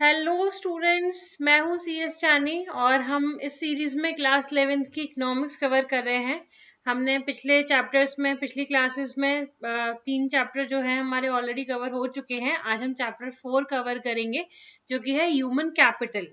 Hello students, मैं हूँ CS चानी और हम इस सीरीज में क्लास 11th की इकोनॉमिक्स कवर कर रहे हैं। हमने पिछले चैप्टर्स में पिछली क्लासेस में 3 चैप्टर जो हैं हमारे ऑलरेडी कवर हो चुके हैं। आज हम चैप्टर 4 कवर करेंगे जो कि है ह्यूमन कैपिटल।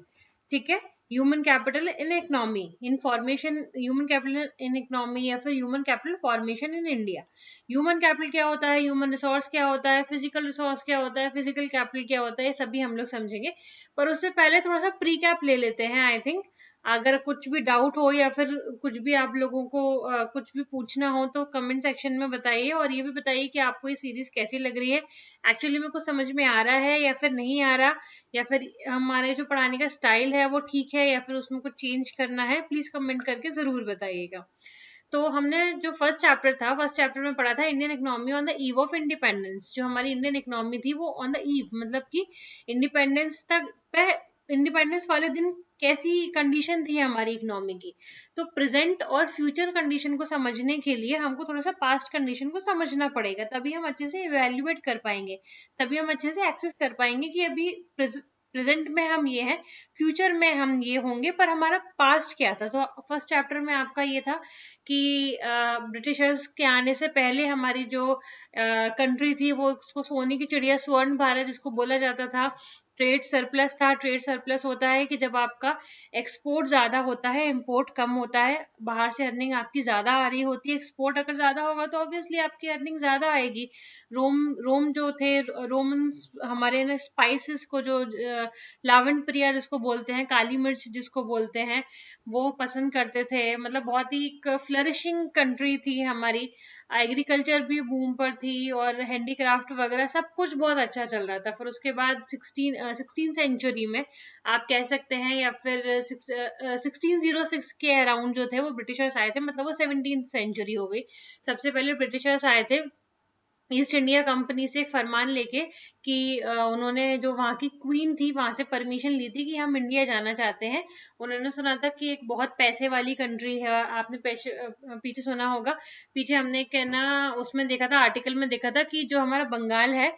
ठीक है, human capital in economy, in formation, human capital in economy या फिर human capital formation in India. Human capital क्या होता है, ह्यूमन रिसोर्स क्या होता है, फिजिकल रिसोर्स क्या होता है, फिजिकल कैपिटल क्या होता है, ये सभी हम लोग समझेंगे। पर उससे पहले थोड़ा सा प्री कैप ले लेते हैं। आई थिंक अगर कुछ भी डाउट हो या फिर कुछ भी आप लोगों को कुछ भी पूछना हो तो कमेंट सेक्शन में बताइए, और ये भी बताइए कि आपको ये सीरीज कैसी लग रही है, एक्चुअली में कुछ समझ में आ रहा है या फिर नहीं आ रहा, या फिर हमारे जो पढ़ाने का स्टाइल है वो ठीक है या फिर उसमें कुछ चेंज करना है। प्लीज कमेंट करके जरूर बताइएगा। तो हमने जो फर्स्ट चैप्टर में पढ़ा था Indian economy on the eve of independence. जो हमारी इंडियन इकोनॉमी थी वो ऑन द ईव, मतलब कि इंडिपेंडेंस तक पे, इंडिपेंडेंस वाले दिन कैसी कंडीशन थी हमारी इकोनॉमी की। तो प्रेजेंट और फ्यूचर कंडीशन को समझने के लिए हमको थोड़ा सा पास्ट कंडीशन को समझना पड़ेगा, तभी हम अच्छे से इवेल्युएट कर पाएंगे, तभी हम अच्छे से एक्सेस कर पाएंगे कि अभी प्रेजेंट में हम ये हैं, फ्यूचर में हम ये होंगे, पर हमारा पास्ट क्या था। तो फर्स्ट चैप्टर में आपका ये था कि ब्रिटिशर्स के आने से पहले हमारी जो कंट्री थी वो उसको सोने की चिड़िया, स्वर्ण भारत जिसको बोला जाता था। ट्रेड सरप्लस था। ट्रेड सरप्लस होता है कि जब आपका एक्सपोर्ट ज्यादा होता है, इंपोर्ट कम होता है, बाहर से अर्निंग आपकी ज्यादा आ रही होती है। एक्सपोर्ट अगर ज्यादा होगा तो ऑब्वियसली आपकी अर्निंग ज्यादा आएगी। रोम रोम जो थे, रोमन्स हमारे ना स्पाइसेस को जो लावण प्रिया जिसको बोलते हैं, काली मिर्च जिसको बोलते हैं, वो पसंद करते थे। मतलब बहुत ही एक फ्लरिशिंग कंट्री थी हमारी। एग्रीकल्चर भी बूम पर थी और हैंडीक्राफ्ट वगैरह सब कुछ बहुत अच्छा चल रहा था। फिर उसके बाद सिक्सटीन सेंचुरी में आप कह सकते हैं, या फिर 1606 के अराउंड जो थे वो ब्रिटिशर्स आए थे, मतलब वो 17th सेंचुरी हो गई। सबसे पहले ब्रिटिशर्स आए थे ईस्ट इंडिया कंपनी से एक फरमान लेके कि उन्होंने जो वहाँ की क्वीन थी वहां से परमिशन ली थी कि हम इंडिया जाना चाहते हैं। उन्होंने सुना था कि एक बहुत पैसे वाली कंट्री है, आपने पीछे सुना होगा। पीछे हमने एक ना उसमें देखा था, आर्टिकल में देखा था कि जो हमारा बंगाल है,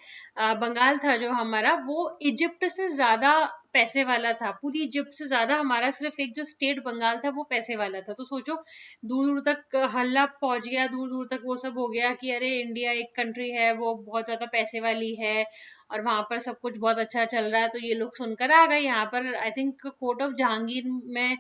बंगाल था जो हमारा, वो इजिप्ट से ज्यादा पैसे वाला था। पूरी इजिप्ट से ज्यादा हमारा सिर्फ एक जो स्टेट बंगाल था वो पैसे वाला था। तो सोचो, दूर दूर तक हल्ला पहुंच गया, दूर दूर तक वो सब हो गया कि अरे इंडिया एक कंट्री है वो बहुत ज्यादा पैसे वाली है और वहां पर सब कुछ बहुत अच्छा चल रहा है। तो ये लोग सुनकर आ गए यहाँ पर। I think court of Jahangir में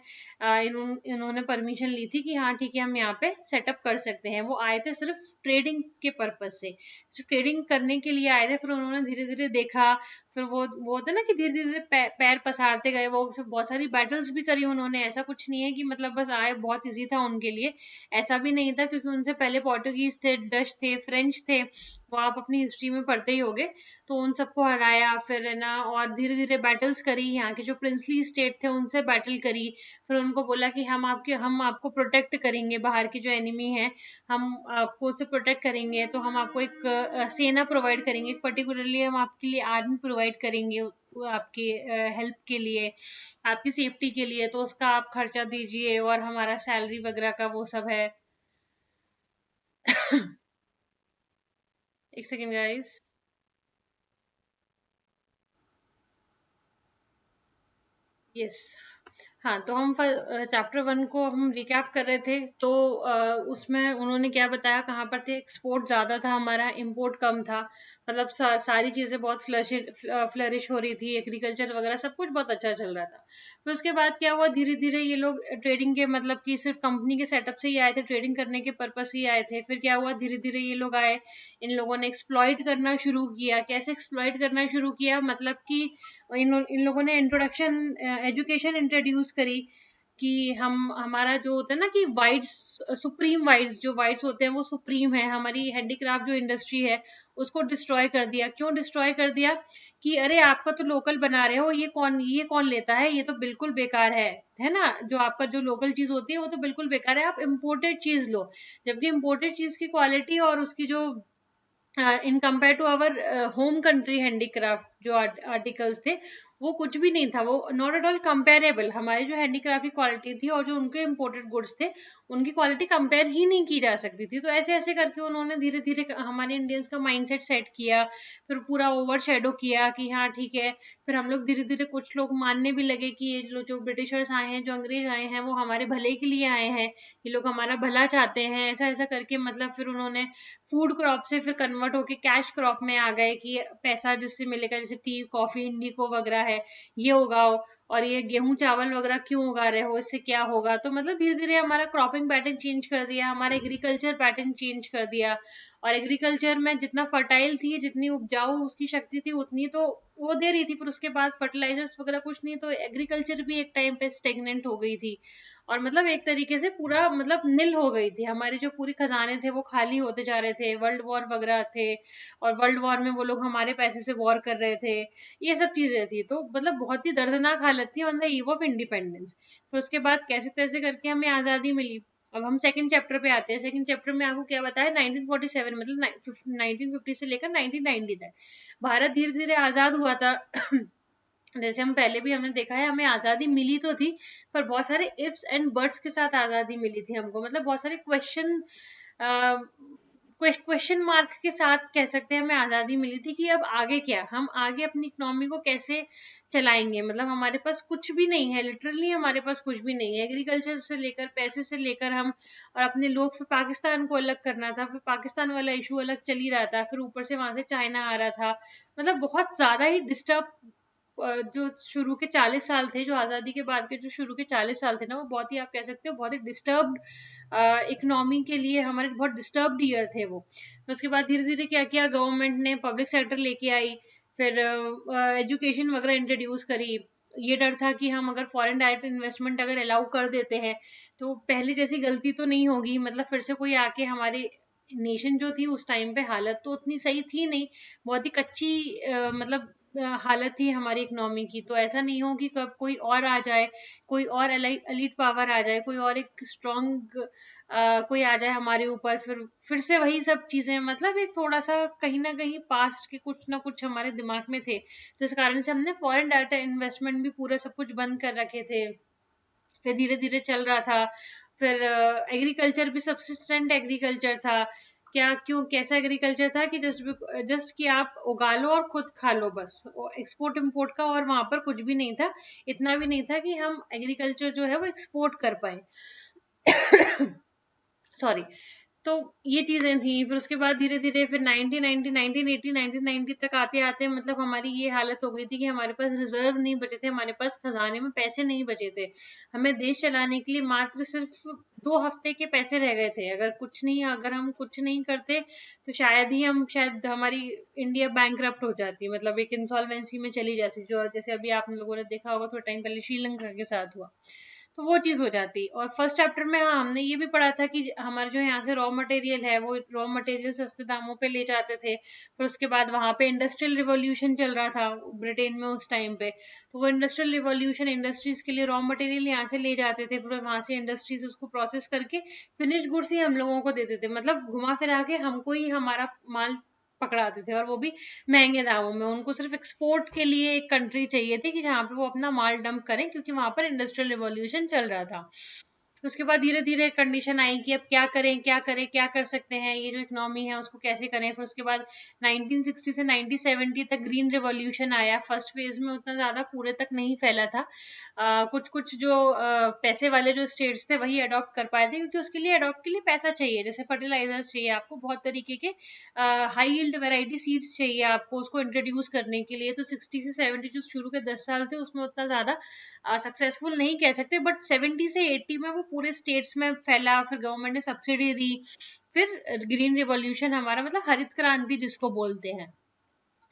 इन्होंने परमिशन ली थी कि हाँ ठीक है, हम यहाँ पे सेटअप कर सकते हैं। वो आए थे सिर्फ ट्रेडिंग के पर्पज से, सिर्फ ट्रेडिंग करने के लिए आए थे। फिर उन्होंने धीरे धीरे देखा, फिर वो होता ना कि धीरे धीरे पैर पसारते गए। वो सब बहुत सारी बैटल्स भी करी उन्होंने। ऐसा कुछ नहीं है कि मतलब बस आए, बहुत इजी था उनके लिए, ऐसा भी नहीं था, क्योंकि उनसे पहले पोर्टुगीज थे, डच थे, फ्रेंच थे। वो आप अपनी हिस्ट्री में पढ़ते ही होंगे। तो उन सबको हराया फिर, है ना, और धीरे धीरे बैटल्स करी। यहाँ के जो प्रिंसली स्टेट थे उनसे बैटल करी। फिर उनको बोला कि हम आपको प्रोटेक्ट करेंगे, बाहर की जो एनिमी है हम आपको उससे प्रोटेक्ट करेंगे। तो हम आपको एक सेना प्रोवाइड करेंगे, पर्टिकुलरली हम आपके लिए आर्मी प्रोवाइड करेंगे, आपके हेल्प के लिए, आपकी सेफ्टी के लिए। तो उसका आप खर्चा दीजिए और हमारा सैलरी वगैरह का वो सब है। एक सेकेंड गाइस। यस। हाँ, तो हम चैप्टर 1 को हम रिकैप कर रहे थे। तो उसमें उन्होंने क्या बताया, कहाँ पर थे, एक्सपोर्ट ज्यादा था हमारा, इंपोर्ट कम था। मतलब सारी चीजें बहुत फ्लरिश हो रही थी, एग्रीकल्चर वगैरह सब कुछ बहुत अच्छा चल रहा था। फिर उसके बाद क्या हुआ, धीरे धीरे ये लोग ट्रेडिंग के, मतलब कि सिर्फ कंपनी के सेटअप से ही आए थे, ट्रेडिंग करने के पर्पस ही आए थे। फिर क्या हुआ, धीरे धीरे ये लोग आए, इन लोगों ने एक्सप्लॉइट करना शुरू किया। कैसे एक्सप्लॉइट करना शुरू किया, मतलब कि इन लोगों ने इंट्रोडक्शन एजुकेशन इंट्रोड्यूस करी कि हम, हमारा जो होता है ना कि वाइट्स, सुप्रीम वाइट्स, जो वाइट्स होते हैं वो सुप्रीम है। हमारी हैंडीक्राफ्ट जो इंडस्ट्री है उसको डिस्ट्रॉय कर दिया। क्यों डिस्ट्रॉय कर दिया, कि अरे आपका तो लोकल बना रहे हो, ये कौन लेता है, ये तो बिल्कुल बेकार है ना। जो आपका जो लोकल चीज होती है वो तो बिल्कुल बेकार है, आप इम्पोर्टेड चीज लो। जबकि इम्पोर्टेड चीज की क्वालिटी और उसकी जो in compare to our home country handicraft जो आर्टिकल्स थे, वो कुछ भी नहीं था, वो नॉट एट ऑल कंपेरेबल। हमारी जो हैंडीक्राफ्ट की क्वालिटी थी और जो उनके इम्पोर्टेड गुड्स थे उनकी क्वालिटी कंपेयर ही नहीं की जा सकती थी। तो ऐसे ऐसे करके उन्होंने धीरे धीरे हमारे इंडियंस का माइंडसेट सेट किया, फिर पूरा ओवर शेडो किया कि हाँ ठीक है। फिर हम लोग धीरे धीरे कुछ लोग मानने भी लगे कि ये जो ब्रिटिशर्स आए हैं, जो अंग्रेज आए हैं, वो हमारे भले के लिए आए हैं, ये लोग हमारा भला चाहते हैं। ऐसा ऐसा करके मतलब फिर उन्होंने फूड क्रॉप से फिर कन्वर्ट होके कैश क्रॉप में आ गए कि पैसा जिससे मिलेगा, जैसे टी कॉफी इंडिको वगैरह है, ये उगाओ, और ये गेहूं चावल वगैरह क्यों उगा रहे हो, इससे क्या होगा। तो मतलब धीरे धीरे हमारा क्रॉपिंग पैटर्न चेंज कर दिया, हमारा एग्रीकल्चर पैटर्न चेंज कर दिया। और एग्रीकल्चर में जितना फर्टाइल थी, जितनी उपजाऊ उसकी शक्ति थी, उतनी तो वो दे रही थी। फिर उसके बाद फर्टिलाइजर्स वगैरह कुछ नहीं, तो एग्रीकल्चर भी एक टाइम पे स्टेगनेंट हो गई थी। और मतलब एक तरीके से पूरा मतलब निल हो गई थी, हमारे जो पूरी खजाने थे वो खाली होते जा रहे थे, वर्ल्ड वॉर वगैरह थे, और वर्ल्ड वॉर में वो लोग हमारे पैसे से वॉर कर रहे थे, ये सब चीजें थी। तो मतलब बहुत ही दर्दनाक हालत थी on the eve of independence. फिर उसके बाद कैसे तैसे करके हमें आजादी मिली। अब हम सेकंड चैप्टर पे आते हैं। सेकंड चैप्टर में आपको क्या बताया, 1947 मतलब 1950 से लेकर 1990 तक भारत धीरे धीरे आजाद हुआ था। जैसे हम पहले भी हमने देखा है, हमें आजादी मिली तो थी, पर बहुत सारे इफ्स एंड बट्स के साथ आजादी मिली थी हमको। मतलब बहुत सारे क्वेश्चन मार्क के साथ कह सकते हैं हमें आजादी मिली थी कि अब आगे क्या, हम आगे अपनी इकोनॉमी को कैसे चलाएंगे। मतलब हमारे पास कुछ भी नहीं है, लिटरली हमारे पास कुछ भी नहीं है, एग्रीकल्चर से लेकर पैसे से लेकर हम, और अपने लोग, फिर पाकिस्तान को अलग करना था, फिर पाकिस्तान वाला इशू अलग चल ही रहा था, फिर ऊपर से वहां से चाइना आ रहा था। मतलब बहुत ज्यादा ही डिस्टर्ब, जो शुरू के 40 साल थे, जो आजादी के बाद के जो शुरू के 40 साल थे ना, वो बहुत ही, आप कह सकते हो बहुत ही डिस्टर्ब्ड इकोनॉमी के लिए हमारे बहुत डिस्टर्ब्ड ईयर थे वो। तो उसके बाद धीरे धीरे क्या किया, गवर्नमेंट ने पब्लिक सेक्टर लेके आई, फिर एजुकेशन वगैरह इंट्रोड्यूस करी। ये डर था कि हम अगर फॉरेन डायरेक्ट इन्वेस्टमेंट अगर अलाउ कर देते हैं तो पहले जैसी गलती तो नहीं होगी, मतलब फिर से कोई आके हमारी नेशन जो थी उस टाइम पे, हालत तो उतनी सही थी नहीं, बहुत ही कच्ची मतलब हालत थी हमारी इकोनॉमी की। तो ऐसा नहीं हो कि कब कोई और आ जाए, कोई और एलीट पावर आ जाए, कोई और एक स्ट्रॉन्ग कोई आ जाए हमारे ऊपर, फिर से वही सब चीजें। मतलब एक थोड़ा सा कहीं ना कहीं पास्ट के कुछ ना कुछ हमारे दिमाग में थे, तो इस कारण से हमने फॉरेन डायरेक्ट इन्वेस्टमेंट भी पूरा सब कुछ बंद कर रखे थे। फिर धीरे धीरे चल रहा था। फिर एग्रीकल्चर भी सब्सिस्टेंट एग्रीकल्चर था। क्या क्यों कैसा एग्रीकल्चर था कि जस्ट कि आप उगा लो और खुद खा लो बस, एक्सपोर्ट इम्पोर्ट का और वहां पर कुछ भी नहीं था। इतना भी नहीं था कि हम एग्रीकल्चर जो है वो एक्सपोर्ट कर पाए। सॉरी। तो ये चीजें थी। फिर उसके बाद धीरे धीरे फिर 1990 1980 1990 तक आते आते मतलब हमारी ये हालत हो गई थी कि हमारे पास रिजर्व नहीं बचे थे, हमारे पास खजाने में पैसे नहीं बचे थे। हमें देश चलाने के लिए मात्र सिर्फ 2 हफ्ते के पैसे रह गए थे। अगर हम कुछ नहीं करते तो शायद हमारी इंडिया बैंकरप्ट हो जाती, मतलब एक इंसॉल्वेंसी में चली जाती, जो जैसे अभी आप लोगों ने देखा होगा थोड़ा टाइम पहले श्रीलंका के साथ हुआ। तो वो चीज हो जाती। और फर्स्ट चैप्टर में हाँ हमने ये भी पढ़ा था कि हमारे जो यहाँ से रॉ मटेरियल है वो रॉ मटेरियल सस्ते दामों पे ले जाते थे। फिर उसके बाद वहां पे इंडस्ट्रियल रिवॉल्यूशन चल रहा था ब्रिटेन में उस टाइम पे। तो वो इंडस्ट्रियल रिवॉल्यूशन, इंडस्ट्रीज के लिए रॉ मटेरियल यहाँ से ले जाते थे, फिर वहां से इंडस्ट्रीज उसको प्रोसेस करके फिनिश गुड्स ही हम लोगों को देते थे। मतलब घुमा फिरा के हमको ही हमारा माल पकड़ाते थे, और वो भी महंगे दामों में। उनको सिर्फ एक्सपोर्ट के लिए एक कंट्री चाहिए थी कि जहाँ पे वो अपना माल डंप करें, क्योंकि वहां पर इंडस्ट्रियल रिवॉल्यूशन चल रहा था। उसके बाद धीरे धीरे कंडीशन आई कि अब क्या करें क्या करें, क्या कर सकते हैं, ये जो इकोनॉमी है उसको कैसे करें। फिर उसके बाद 1960 से 1970 तक ग्रीन रिवॉल्यूशन आया। फर्स्ट फेज में उतना ज्यादा पूरे तक नहीं फैला था। कुछ कुछ जो पैसे वाले जो स्टेट्स थे वही अडॉप्ट कर पाए थे, क्योंकि उसके लिए अडॉप्ट के लिए पैसा चाहिए, जैसे फर्टिलाइजर्स चाहिए आपको, बहुत तरीके के हाई यील्ड वैरायटी सीड्स चाहिए आपको उसको इंट्रोड्यूस करने के लिए। तो 60 से 70 जो शुरू के 10 साल थे उसमें उतना ज्यादा सक्सेसफुल नहीं कह सकते, बट 70 से 80 में वो पूरे स्टेट्स में फैला। फिर गवर्नमेंट ने सब्सिडी दी। फिर ग्रीन रिवॉल्यूशन हमारा, मतलब हरित क्रांति जिसको बोलते हैं,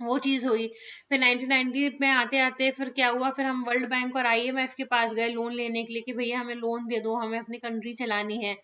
वो चीज हुई। फिर 1990 में आते आते फिर क्या हुआ, फिर हम वर्ल्ड बैंक और आईएमएफ के पास गए लोन लेने के लिए कि भैया हमें लोन दे दो, हमें अपनी कंट्री चलानी है।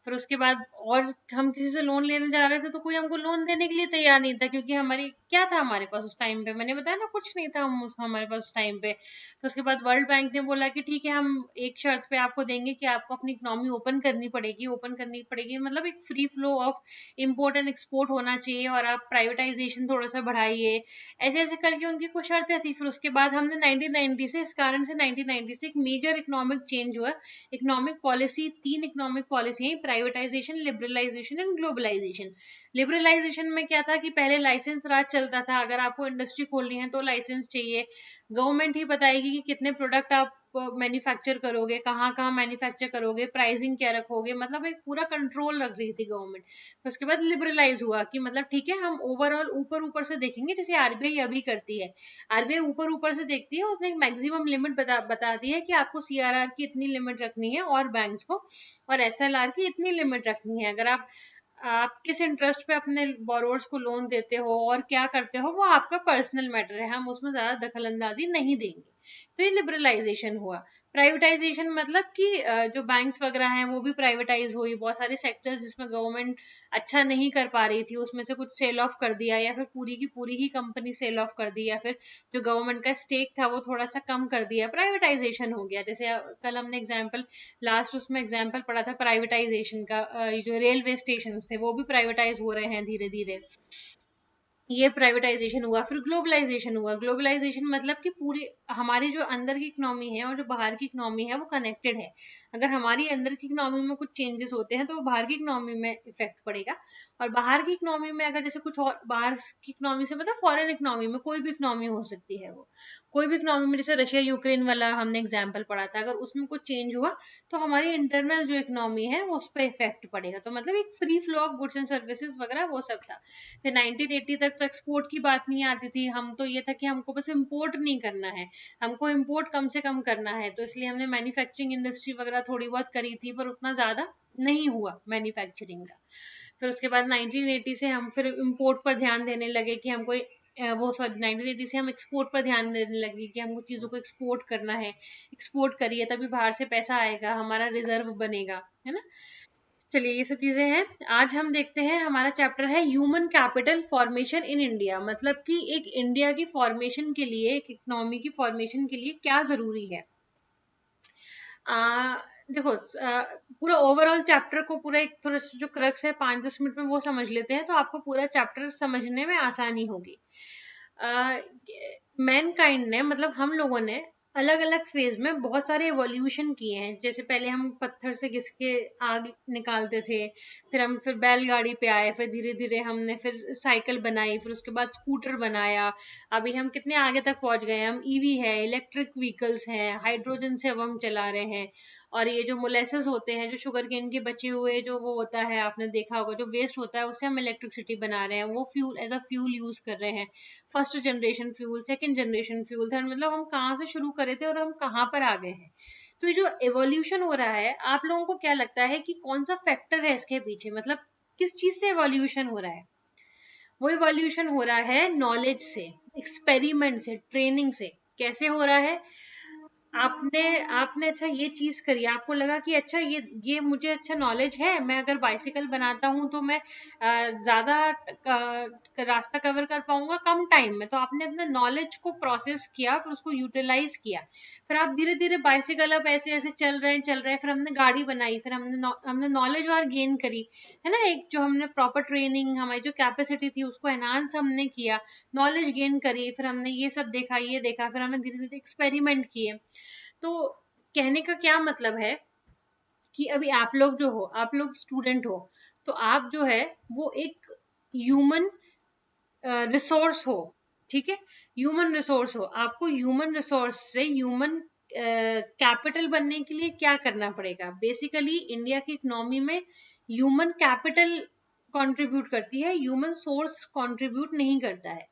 फिर उसके बाद और हम किसी से लोन लेने जा रहे थे तो कोई हमको लोन देने के लिए तैयार नहीं था, क्योंकि हमारी क्या था हमारे पास उस टाइम पे, मैंने बताया ना कुछ नहीं था हमारे पास उस टाइम पे। तो उसके बाद वर्ल्ड बैंक ने बोला कि ठीक है, हम एक शर्त पे आपको देंगे कि आपको अपनी इकोनॉमी ओपन करनी पड़ेगी, ओपन करनी पड़ेगी मतलब एक free flow of import and export होना चाहिए, और आप प्राइवेटाइजेशन थोड़ा सा बढ़ाइए, ऐसे ऐसे करके उनकी कुछ शर्तें थी। फिर उसके बाद हमने 1990 से, इस कारण से 1990 से एक मेजर इकोनॉमिक चेंज हुआ। इकोनॉमिक पॉलिसी, 3 इकोनॉमिक पॉलिसी है, privatisation, liberalisation and globalisation. Liberalisation में क्या था कि पहले लाइसेंस राज चलता था, अगर आपको इंडस्ट्री खोलनी है तो लाइसेंस चाहिए, गवर्नमेंट ही बताएगी कि कितने प्रोडक्ट आप मैन्युफैक्चर करोगे, कहाँ कहाँ मैन्युफैक्चर करोगे, प्राइसिंग क्या रखोगे, मतलब एक पूरा कंट्रोल रख रही थी गवर्नमेंट। तो उसके बाद लिबरलाइज हुआ कि मतलब ठीक है, हम ओवरऑल ऊपर ऊपर से देखेंगे, जैसे आरबीआई अभी करती है। आरबीआई ऊपर ऊपर से देखती है, उसने एक मैक्सिमम लिमिट बता दी है कि आपको सीआरआर की इतनी लिमिट रखनी है और बैंक्स को, और एसएलआर की इतनी लिमिट रखनी है। अगर आप किस इंटरेस्ट पे अपने बोरोवर्स को लोन देते हो और क्या करते हो वो आपका पर्सनल मैटर है, हम उसमें ज्यादा दखल अंदाजी नहीं देंगे। तो ये लिबरलाइजेशन हुआ। प्राइवेटाइजेशन मतलब कि जो बैंक्स वगैरह हैं वो भी प्राइवेटाइज हुई, बहुत सारे सेक्टर्स जिसमें गवर्नमेंट अच्छा नहीं कर पा रही थी उसमें से कुछ सेल ऑफ कर दिया, या फिर पूरी की पूरी ही कंपनी सेल ऑफ कर दी, या फिर जो गवर्नमेंट का स्टेक था वो थोड़ा सा कम कर दिया, प्राइवेटाइजेशन हो गया। जैसे कल हमने एग्जाम्पल, लास्ट उसमें एग्जाम्पल पढ़ा था प्राइवेटाइजेशन का, ये जो रेलवे स्टेशन थे वो भी प्राइवेटाइज हो रहे हैं धीरे धीरे, ये प्राइवेटाइजेशन हुआ। फिर ग्लोबलाइजेशन हुआ। ग्लोबलाइजेशन मतलब कि पूरी हमारी जो अंदर की इकोनॉमी है और जो बाहर की इकोनॉमी है वो कनेक्टेड है। अगर हमारी अंदर की इकोनॉमी में कुछ चेंजेस होते हैं तो वो बाहर की इकोनॉमी में इफेक्ट पड़ेगा, और बाहर की इकोनॉमी में अगर जैसे कुछ और, बाहर की इकोनॉमी से मतलब फॉरेन इकोनॉमी में कोई भी इकोनॉमी हो सकती है, वो कोई भी इकोनॉमी में, जैसे रशिया यूक्रेन वाला हमने एग्जाम्पल पढ़ा था, अगर उसमें कुछ चेंज हुआ तो हमारी इंटरनल जो इकोनॉमी है वो उस पर इफेक्ट पड़ेगा। तो मतलब एक free flow of goods and services वगैरह वो सब था। फिर 1980 तक तो एक्सपोर्ट की बात नहीं आती थी, हम तो ये था कि हमको बस इम्पोर्ट नहीं करना है, हमको इम्पोर्ट कम से कम करना है, तो इसलिए हमने मैन्युफैक्चरिंग इंडस्ट्री वगैरह थोड़ी बहुत करी थी, पर उतना ज्यादा नहीं हुआ मैन्युफैक्चरिंग का। फिर उसके बाद 1980 से हम फिर इम्पोर्ट पर ध्यान देने लगे कि हमको वो सॉरी 1980 से हम एक्सपोर्ट पर ध्यान देने लगे कि हमको चीजों को एक्सपोर्ट करना है, एक्सपोर्ट करिए तभी बाहर से पैसा आएगा, हमारा रिजर्व बनेगा, है ना। चलिए ये सब चीजें हैं। आज हम देखते हैं, हमारा चैप्टर है human capital formation in India, मतलब कि एक इंडिया की फॉर्मेशन के लिए, एक इकोनॉमी की फॉर्मेशन के लिए क्या जरूरी है। देखो, पूरा ओवरऑल चैप्टर को पूरा एक थोड़ा जो क्रक्स है 5-10 मिनट में वो समझ लेते हैं तो आपको पूरा चैप्टर समझने में आसानी होगी। मैनकाइंड ने, मतलब हम लोगों ने अलग अलग फेज में बहुत सारे एवोल्यूशन किए हैं। जैसे पहले हम पत्थर से घिस के आग निकालते थे, फिर हम फिर बैलगाड़ी पे आए, फिर धीरे धीरे हमने फिर साइकिल बनाई, फिर उसके बाद स्कूटर बनाया, अभी हम कितने आगे तक पहुंच गए, हम ईवी है, इलेक्ट्रिक व्हीकल्स हैं, हाइड्रोजन से अब हम चला रहे हैं। और ये जो मोलेसेस होते हैं, जो शुगर केन के बचे हुए जो वो होता है, आपने देखा होगा जो वेस्ट होता है उससे हम इलेक्ट्रिसिटी बना रहे हैं, वो fuel as a fuel use कर रहे हैं। First generation fuel, second generation fuel, third, मतलब हम कहाँ से शुरू करे थे और हम कहाँ पर आ गए हैं। तो ये जो एवोल्यूशन हो रहा है, आप लोगों को क्या लगता है कि कौन सा फैक्टर है इसके पीछे, मतलब किस चीज से एवोल्यूशन हो रहा है। वो इवोल्यूशन हो रहा है नॉलेज से, एक्सपेरिमेंट से, ट्रेनिंग से। कैसे हो रहा है, आपने आपने अच्छा ये चीज करी, आपको लगा कि अच्छा ये मुझे अच्छा नॉलेज है, मैं अगर बाइसिकल बनाता हूँ तो मैं ज्यादा रास्ता कवर कर पाऊंगा कम टाइम में, तो आपने अपने नॉलेज को प्रोसेस किया, फिर उसको यूटिलाइज किया, फिर आप धीरे धीरे बाइसिकल अब ऐसे ऐसे चल रहे हैं, फिर हमने गाड़ी बनाई, फिर हमने नॉलेज और गेन करी, है ना। एक जो हमने प्रॉपर ट्रेनिंग, हमारी जो कैपेसिटी थी उसको एनहांस हमने किया, नॉलेज गेन करी, फिर हमने ये सब देखा, ये देखा, फिर हमने धीरे धीरे एक्सपेरिमेंट किए। तो कहने का क्या मतलब है कि अभी आप लोग जो हो, आप लोग स्टूडेंट हो, तो आप जो है वो एक ह्यूमन रिसोर्स हो, ठीक है। ह्यूमन रिसोर्स हो, आपको ह्यूमन रिसोर्स से ह्यूमन कैपिटल बनने के लिए क्या करना पड़ेगा। बेसिकली इंडिया की इकोनॉमी में ह्यूमन कैपिटल कंट्रीब्यूट करती है, ह्यूमन सोर्स कंट्रीब्यूट नहीं करता है।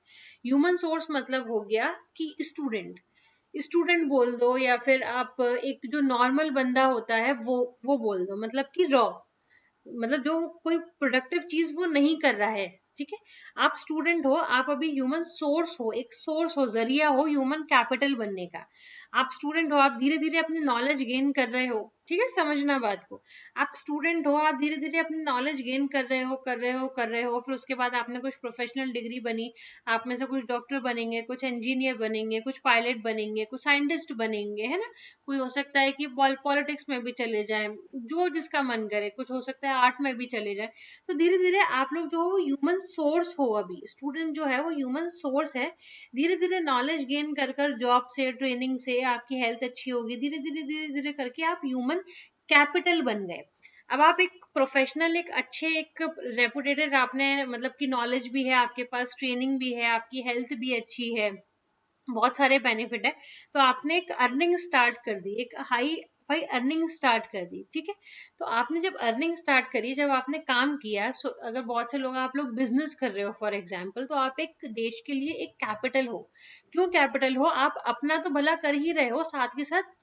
ह्यूमन सोर्स मतलब हो गया कि स्टूडेंट, स्टूडेंट बोल दो, या फिर आप एक जो नॉर्मल बंदा होता है वो बोल दो, मतलब कि रॉ, मतलब जो कोई प्रोडक्टिव चीज वो नहीं कर रहा है, ठीक है। आप स्टूडेंट हो, आप अभी ह्यूमन सोर्स हो, एक सोर्स हो, जरिया हो ह्यूमन कैपिटल बनने का। आप स्टूडेंट हो, आप धीरे धीरे अपनी नॉलेज गेन कर रहे हो, ठीक है, समझना बात को। आप स्टूडेंट हो, आप धीरे धीरे अपनी नॉलेज गेन कर रहे हो, फिर उसके बाद आपने कुछ प्रोफेशनल डिग्री बनी, आप में से कुछ डॉक्टर बनेंगे, कुछ इंजीनियर बनेंगे, कुछ पायलट बनेंगे, कुछ साइंटिस्ट बनेंगे, है ना। कोई हो सकता है कि पॉलिटिक्स में भी चले जाए, जो जिसका मन करे, कुछ हो सकता है आर्ट में भी चले जाए। तो धीरे धीरे आप लोग जो ह्यूमन सोर्स हो, अभी स्टूडेंट जो है वो ह्यूमन सोर्स है, धीरे धीरे नॉलेज गेन कर कर जॉब से, ट्रेनिंग से आपकी हेल्थ अच्छी होगी, धीरे धीरे करके आप ह्यूमन कैपिटल बन गए। अब आप एक प्रोफेशनल, एक अच्छे, एक रेपुटेटेड, आपने मतलब कि नॉलेज भी है आपके पास, ट्रेनिंग भी है, आपकी हेल्थ भी अच्छी है, बहुत सारे बेनिफिट है, तो आपने एक अर्निंग स्टार्ट कर दी, एक हाई भाई अर्निंग स्टार्ट कर दी, ठीक है। तो आपने जब अर्निंग स्टार्ट करी, जब आपने काम किया, अगर बहुत से लोग, आप लोग बिजनेस कर रहे हो फॉर एग्जांपल, तो आप एक देश के लिए एक कैपिटल हो। क्यों कैपिटल हो? आप अपना तो भला कर ही रहे हो, साथ के साथ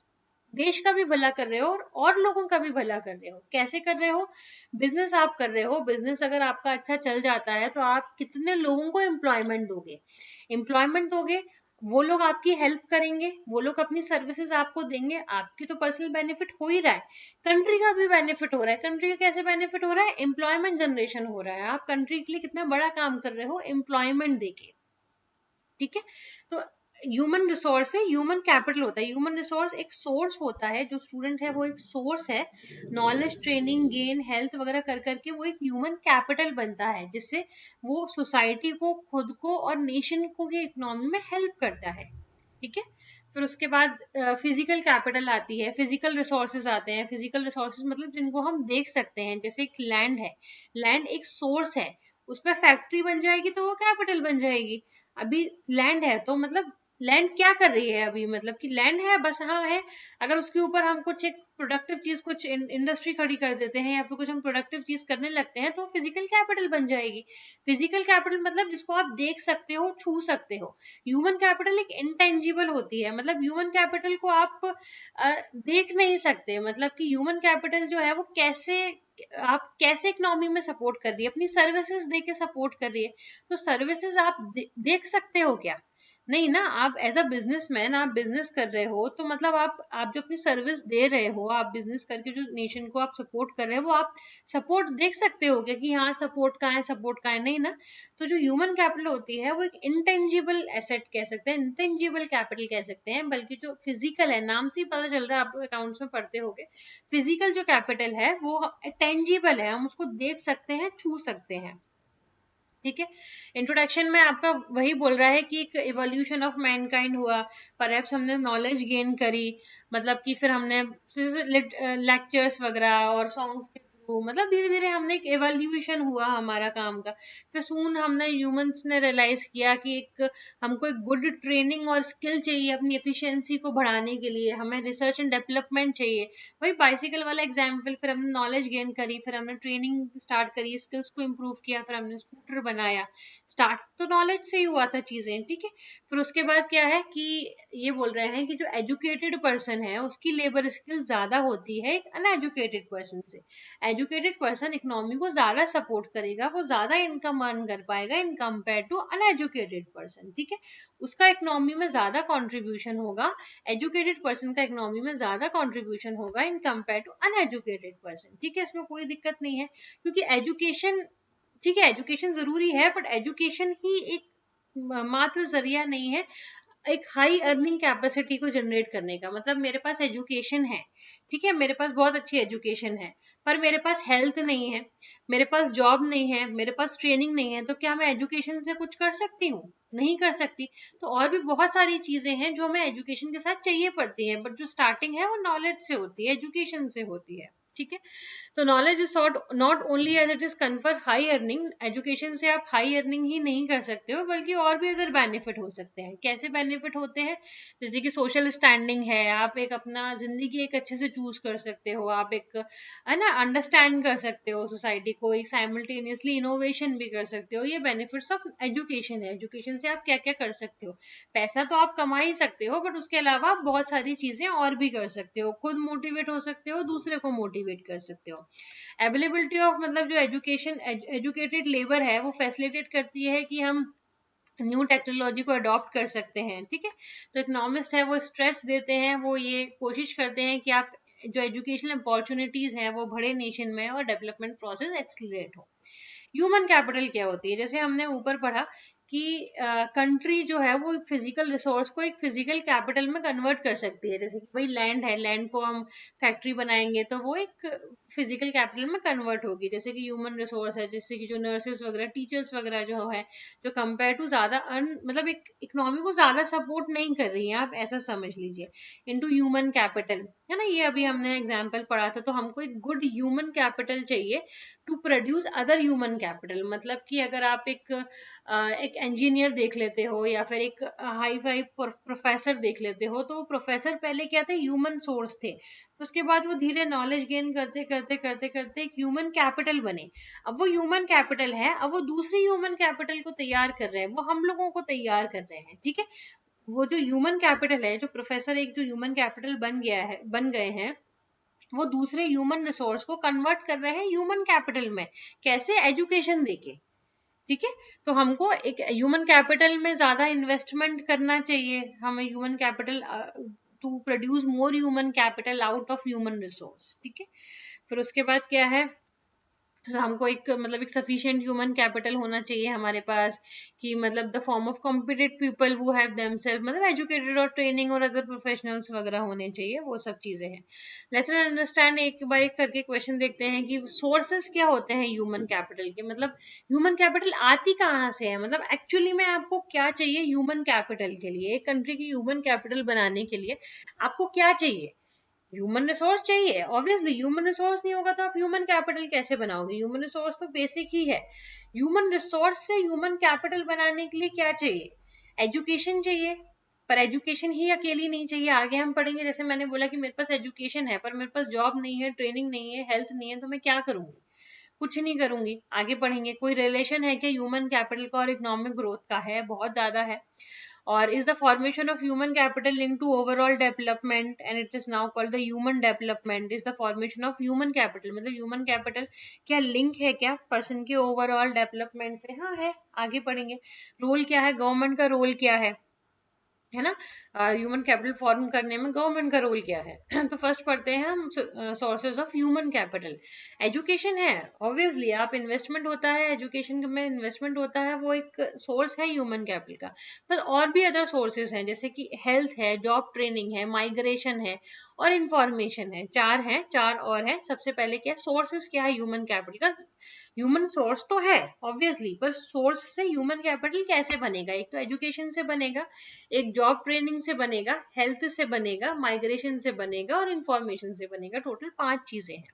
देश का भी भला कर रहे हो और लोगों का भी भला कर रहे हो। कैसे कर रहे हो? बिजनेस आप कर रहे हो, बिजनेस अगर आपका अच्छा चल जाता है तो आप कितने लोगों को एम्प्लॉयमेंट दोगे? एम्प्लॉयमेंट दोगे, वो लोग आपकी हेल्प करेंगे, वो लोग अपनी सर्विसेज आपको देंगे, आपकी तो पर्सनल बेनिफिट हो ही रहा है, कंट्री का भी बेनिफिट हो रहा है। कंट्री का कैसे बेनिफिट हो रहा है? एम्प्लॉयमेंट जनरेशन हो रहा है, आप कंट्री के लिए कितना बड़ा काम कर रहे हो एम्प्लॉयमेंट देके, ठीक है। तो ह्यूमन रिसोर्स है, ह्यूमन कैपिटल होता है। ह्यूमन रिसोर्स एक सोर्स होता है, जो स्टूडेंट है वो एक सोर्स है, नॉलेज, ट्रेनिंग, गेन, हेल्थ वगैरह कर करके वो एक ह्यूमन कैपिटल बनता है, जिससे वो सोसाइटी को, खुद को और नेशन को की इकोनॉमी में हेल्प करता है, ठीक है। फिर उसके बाद फिजिकल कैपिटल आती है, फिजिकल रिसोर्सेज आते हैं। फिजिकल रिसोर्सेज मतलब जिनको हम देख सकते हैं, जैसे एक लैंड है, लैंड एक सोर्स है, उसमें फैक्ट्री बन जाएगी तो वो कैपिटल बन जाएगी। अभी लैंड है तो मतलब लैंड क्या कर रही है अभी, मतलब कि लैंड है बस, हाँ है। अगर उसके ऊपर हम कुछ एक प्रोडक्टिव चीज, कुछ इंडस्ट्री खड़ी कर देते हैं या फिर कुछ हम प्रोडक्टिव चीज करने लगते हैं, तो फिजिकल कैपिटल बन जाएगी। फिजिकल कैपिटल मतलब जिसको आप देख सकते हो, छू सकते हो। ह्यूमन कैपिटल एक इंटेंजिबल होती है, मतलब ह्यूमन कैपिटल को आप देख नहीं सकते, मतलब कि ह्यूमन कैपिटल जो है वो कैसे, आप कैसे इकोनॉमी में सपोर्ट कर रही है, अपनी सर्विसेज दे के सपोर्ट कर रही है। तो सर्विसेज आप देख सकते हो क्या? नहीं ना। आप एज अ बिजनेसमैन, आप बिजनेस कर रहे हो तो मतलब आप जो अपनी सर्विस दे रहे हो, आप बिजनेस करके जो नेशन को आप सपोर्ट कर रहे हो, वो आप सपोर्ट देख सकते हो क्या कि हाँ सपोर्ट कहाँ है, सपोर्ट कहाँ है? नहीं ना। तो जो ह्यूमन कैपिटल होती है वो एक इंटेंजिबल एसेट कह सकते हैं, इंटेंजिबल कैपिटल कह सकते हैं, बल्कि जो फिजिकल है, नाम से ही पता चल रहा है, आप अकाउंट्स में पढ़ते होगे, फिजिकल जो कैपिटल है वो टेंजिबल है, हम उसको देख सकते हैं, छू सकते हैं, ठीक है। इंट्रोडक्शन में आपका वही बोल रहा है कि एक इवोल्यूशन ऑफ मैनकाइंड हुआ, परहैप्स हमने नॉलेज गेन करी, मतलब कि फिर हमने लेक्चर्स वगैरह और सॉन्ग्स के थ्रू, मतलब धीरे धीरे हमने एक इवोल्यूशन हुआ हमारा काम का। फिर सून हमने ह्यूमंस ने रियलाइज किया कि एक हमको एक गुड ट्रेनिंग और स्किल चाहिए अपनी एफिशिएंसी को बढ़ाने के लिए, हमें रिसर्च एंड डेवलपमेंट चाहिए। वही बाइसिकल वाला एग्जाम्पल, फिर हमने नॉलेज गेन करी, फिर हमने ट्रेनिंग स्टार्ट करी, स्किल्स को इम्प्रूव किया, फिर हमने स्कूटर बनाया। स्टार्ट तो नॉलेज से ही हुआ था चीजें, ठीक है। फिर उसके बाद क्या है कि ये बोल रहे हैं कि जो एजुकेटेड पर्सन है उसकी लेबर स्किल ज्यादा होती है एक अनएजुकेटेड पर्सन से। एजुकेटेड पर्सन इकोनॉमी को ज्यादा सपोर्ट करेगा, वो ज्यादा इनकम अर्न कर पाएगा in compare to uneducated person, ठीक है। उसका इकोनॉमी में ज्यादा कॉन्ट्रीब्यूशन होगा, एजुकेटेड पर्सन का इकोनॉमी में ज्यादा कंट्रीब्यूशन होगा in compare to uneducated person, ठीक है। इसमें कोई दिक्कत नहीं है, क्योंकि एजुकेशन, ठीक है, एजुकेशन जरूरी है, बट एजुकेशन ही एक मात्र जरिया नहीं है एक हाई अर्निंग कैपेसिटी को जनरेट करने का। मतलब मेरे पास एजुकेशन है, ठीक है, मेरे पास बहुत अच्छी एजुकेशन है, पर मेरे पास हेल्थ नहीं है, मेरे पास जॉब नहीं है, मेरे पास ट्रेनिंग नहीं है, तो क्या मैं एजुकेशन से कुछ कर सकती हूँ? नहीं कर सकती। तो और भी बहुत सारी चीजें हैं जो हमें एजुकेशन के साथ चाहिए पड़ती है, बट जो स्टार्टिंग है वो नॉलेज से होती है, एजुकेशन से होती है, ठीक है। तो knowledge is not only as it is confer high earning, education से आप हाई अर्निंग ही नहीं कर सकते हो, बल्कि और भी अदर बेनिफिट हो सकते हैं। कैसे बेनिफिट होते हैं? जैसे कि सोशल स्टैंडिंग है, आप एक अपना जिंदगी एक अच्छे से चूज कर सकते हो, आप एक है ना अंडरस्टैंड कर सकते हो सोसाइटी को, एक साइमल्टेनियसली इनोवेशन भी कर सकते हो। ये बेनिफिट्स ऑफ एजुकेशन है। एजुकेशन से आप क्या क्या कर सकते हो? पैसा तो आप कमा ही सकते हो, बट उसके अलावा आप बहुत सारी चीजें और भी कर सकते हो, खुद मोटिवेट हो सकते हो, दूसरे को मोटिवेट कर सकते हो। अवेलेबिलिटी ऑफ, मतलब जो एजुकेटेड लेबर है वो फैसिलिटेट करती है कि हम न्यू टेक्नोलॉजी को अडॉप्ट कर सकते हैं, ठीक है। तो इकोनॉमिस्ट है वो स्ट्रेस देते हैं, वो ये कोशिश करते हैं कि आप जो एजुकेशनल अपॉर्चुनिटीज हैं वो बड़े नेशन में और डेवलपमेंट प्रोसेस एक्सीलरेट हो। ह्यूमन कैपिटल क्या होती है, जैसे हमने ऊपर पढ़ा कि कंट्री जो है वो फिजिकल रिसोर्स को एक फिजिकल कैपिटल में कन्वर्ट कर सकती है। जैसे कि भाई लैंड है, लैंड को हम फैक्ट्री बनाएंगे तो वो एक फिजिकल कैपिटल में कन्वर्ट होगी। जैसे कि ह्यूमन रिसोर्स है, जैसे कि जो नर्सेस वगैरह, टीचर्स वगैरह जो है, जो कंपेयर टू ज्यादा मतलब एक इकोनॉमी को ज्यादा सपोर्ट नहीं कर रही है, आप ऐसा समझ लीजिए, इनटू ह्यूमन कैपिटल, है ना। ये अभी हमने एग्जाम्पल पढ़ा था। तो हमको एक गुड ह्यूमन कैपिटल चाहिए to produce other human capital. मतलब कि अगर आप एक इंजीनियर देख लेते हो या फिर एक हाई फाई प्रोफेसर देख लेते हो, तो प्रोफेसर पहले क्या थे, ह्यूमन सोर्स थे। तो उसके बाद वो धीरे नॉलेज गेन करते करते करते करते एक ह्यूमन कैपिटल बने। अब वो ह्यूमन कैपिटल है, अब वो दूसरी ह्यूमन कैपिटल को तैयार कर रहे हैं, वो हम लोगों को तैयार कर रहे हैं, ठीक है। वो जो ह्यूमन कैपिटल है, जो प्रोफेसर एक जो ह्यूमन कैपिटल बन गए हैं, वो दूसरे ह्यूमन रिसोर्स को कन्वर्ट कर रहे हैं ह्यूमन कैपिटल में। कैसे? एजुकेशन देके, ठीक है। तो हमको एक ह्यूमन कैपिटल में ज्यादा इन्वेस्टमेंट करना चाहिए, हमें human capital to produce more human capital out of human resource, ठीक है। फिर उसके बाद क्या है, हमको एक मतलब एक सफिशिएंट ह्यूमन कैपिटल होना चाहिए हमारे पास, कि मतलब the form of competent people who have themselves, मतलब एजुकेटेड और ट्रेनिंग और अदर प्रोफेशनल्स वगैरह होने चाहिए, वो सब चीजें हैं। लेट्स अंडरस्टैंड, एक बार एक करके क्वेश्चन देखते हैं कि सोर्सेस क्या होते हैं ह्यूमन कैपिटल के। मतलब ह्यूमन कैपिटल आती कहाँ से है, मतलब एक्चुअली में आपको क्या चाहिए ह्यूमन कैपिटल के लिए, एक कंट्री की ह्यूमन कैपिटल बनाने के लिए आपको क्या चाहिए? ह्यूमन रिसोर्स चाहिए। ऑब्वियसली ह्यूमन रिसोर्स नहीं होगा तो आप ह्यूमन कैपिटल कैसे बनाओगे? ह्यूमन रिसोर्स तो बेसिक ही है। ह्यूमन रिसोर्स से ह्यूमन कैपिटल बनाने के लिए क्या चाहिए? एजुकेशन चाहिए। पर एजुकेशन ही अकेली नहीं चाहिए, आगे हम पढ़ेंगे। जैसे मैंने बोला कि मेरे पास एजुकेशन है पर मेरे पास जॉब नहीं है, ट्रेनिंग नहीं है, हेल्थ नहीं है, तो मैं क्या करूंगी? कुछ नहीं करूंगी। आगे पढ़ेंगे। कोई रिलेशन है क्या ह्यूमन कैपिटल का और इकोनॉमिक ग्रोथ का? है, बहुत ज्यादा है। और is the formation of human capital linked to overall development, and it is now called the human development is the formation of human capital। मतलब human capital क्या लिंक है क्या पर्सन के ओवरऑल डेवलपमेंट से? हाँ है, आगे पढ़ेंगे। रोल क्या है, गवर्नमेंट का रोल क्या है ना, ह्यूमन कैपिटल फॉर्म करने में गवर्नमेंट का रोल क्या है। तो फर्स्ट पढ़ते हैं हम sources of human capital. Education है, ऑब्वियसली आप इन्वेस्टमेंट होता है, एजुकेशन में इन्वेस्टमेंट होता है, वो एक सोर्स है ह्यूमन कैपिटल का। पर और भी अदर सोर्सेज हैं, जैसे कि हेल्थ है, जॉब ट्रेनिंग है, माइग्रेशन है और इंफॉर्मेशन है। चार हैं, चार और है। सबसे पहले क्या सोर्सेज क्या है ह्यूमन कैपिटल का? ह्यूमन सोर्स तो है ऑब्वियसली, पर सोर्स से ह्यूमन कैपिटल कैसे बनेगा? एक तो एजुकेशन से बनेगा, एक जॉब ट्रेनिंग से बनेगा, हेल्थ से बनेगा, माइग्रेशन से बनेगा और इंफॉर्मेशन से बनेगा। टोटल 5 चीजें हैं।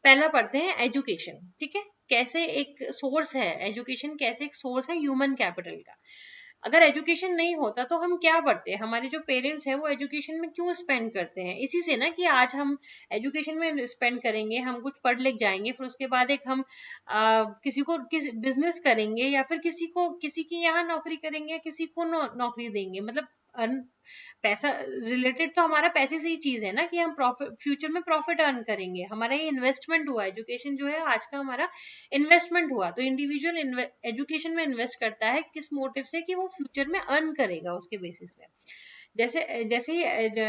पहला पढ़ते हैं एजुकेशन, ठीक है। कैसे एक सोर्स है एजुकेशन, कैसे एक सोर्स है ह्यूमन कैपिटल का। अगर एजुकेशन नहीं होता तो हम क्या पढ़ते हैं? हमारे जो पेरेंट्स हैं वो एजुकेशन में क्यों स्पेंड करते हैं? इसी से ना, कि आज हम एजुकेशन में स्पेंड करेंगे, हम कुछ पढ़ लिख जाएंगे, फिर उसके बाद एक हम किसी को बिजनेस करेंगे, या फिर किसी की यहाँ नौकरी करेंगे, या किसी को नौकरी देंगे। मतलब अर्न पैसा रिलेटेड तो हमारा पैसे से ही चीज है ना, कि हम प्रॉफिट फ्यूचर में प्रॉफिट अर्न करेंगे। हमारा ये इन्वेस्टमेंट हुआ, एजुकेशन जो है आज का हमारा इन्वेस्टमेंट हुआ। तो इंडिविजुअल एजुकेशन में इन्वेस्ट करता है किस मोटिव से? कि वो फ्यूचर में अर्न करेगा उसके बेसिस पे। जैसे जैसे ही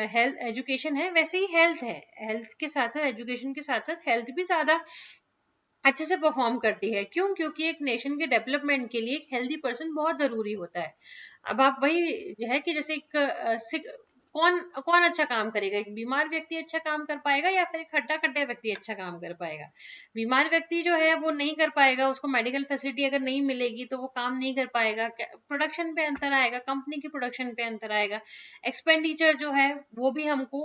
हेल्थ एजुकेशन है, वैसे ही हेल्थ है। हेल्थ के साथ साथ, एजुकेशन के साथ साथ हेल्थ भी ज्यादा अच्छे से परफॉर्म करती है। क्यों? क्योंकि एक नेशन के डेवलपमेंट के लिए एक हेल्दी पर्सन बहुत जरूरी होता है। अब आप वही है कि जैसे कौन कौन अच्छा काम करेगा? एक बीमार व्यक्ति अच्छा काम कर पाएगा, या फिर एक हड्डा कट्टा व्यक्ति अच्छा काम कर पाएगा? बीमार व्यक्ति जो है वो नहीं कर पाएगा, उसको मेडिकल फैसिलिटी अगर नहीं मिलेगी तो वो काम नहीं कर पाएगा। प्रोडक्शन पे अंतर आएगा, कंपनी की प्रोडक्शन पे अंतर आएगा। एक्सपेंडिचर जो है वो भी हमको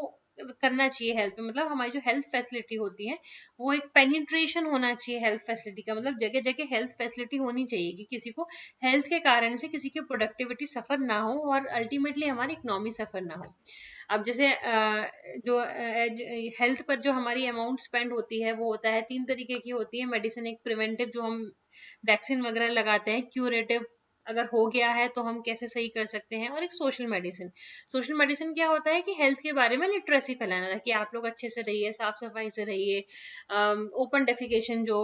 करना चाहिए हेल्थ पे। मतलब हमारी जो हेल्थ फैसिलिटी होती है, वो एक पेनिट्रेशन होना चाहिए हेल्थ फैसिलिटी का। मतलब जगह जगह हेल्थ फैसिलिटी होनी चाहिए, कि किसी को हेल्थ के कारण से किसी की प्रोडक्टिविटी सफर ना हो और अल्टीमेटली हमारी इकोनॉमी सफर ना हो। अब जैसे जो हेल्थ पर जो हमारी अमाउंट स्पेंड होती है, वो होता है 3 तरीके की होती है। मेडिसिन एक प्रिवेंटिव, जो हम वैक्सीन वगैरह लगाते हैं, क्यूरेटिव अगर हो गया है तो हम कैसे सही कर सकते हैं, और एक सोशल मेडिसिन। सोशल मेडिसिन क्या होता है कि हेल्थ के बारे में लिटरेसी फैलाना, कि आप लोग अच्छे से रहिए, साफ सफाई से रहिए, ओपन डेफिकेशन जो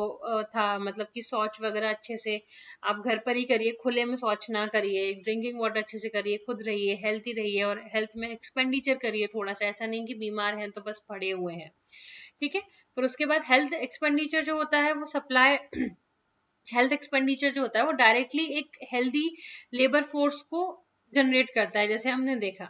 था, मतलब कि शौच वगैरह अच्छे से आप घर पर ही करिए, खुले में शौच ना करिए, ड्रिंकिंग वाटर अच्छे से करिए, खुद रहिए, हेल्थी रहिए, और हेल्थ में एक्सपेंडिचर करिए थोड़ा सा, ऐसा नहीं कि बीमार हैं तो बस पड़े हुए हैं, ठीक है। फिर उसके बाद हेल्थ एक्सपेंडिचर जो होता है वो सप्लाई हेल्थ एक्सपेंडिचर जो होता है वो डायरेक्टली एक हेल्दी लेबर फोर्स को जनरेट करता है, जैसे हमने देखा।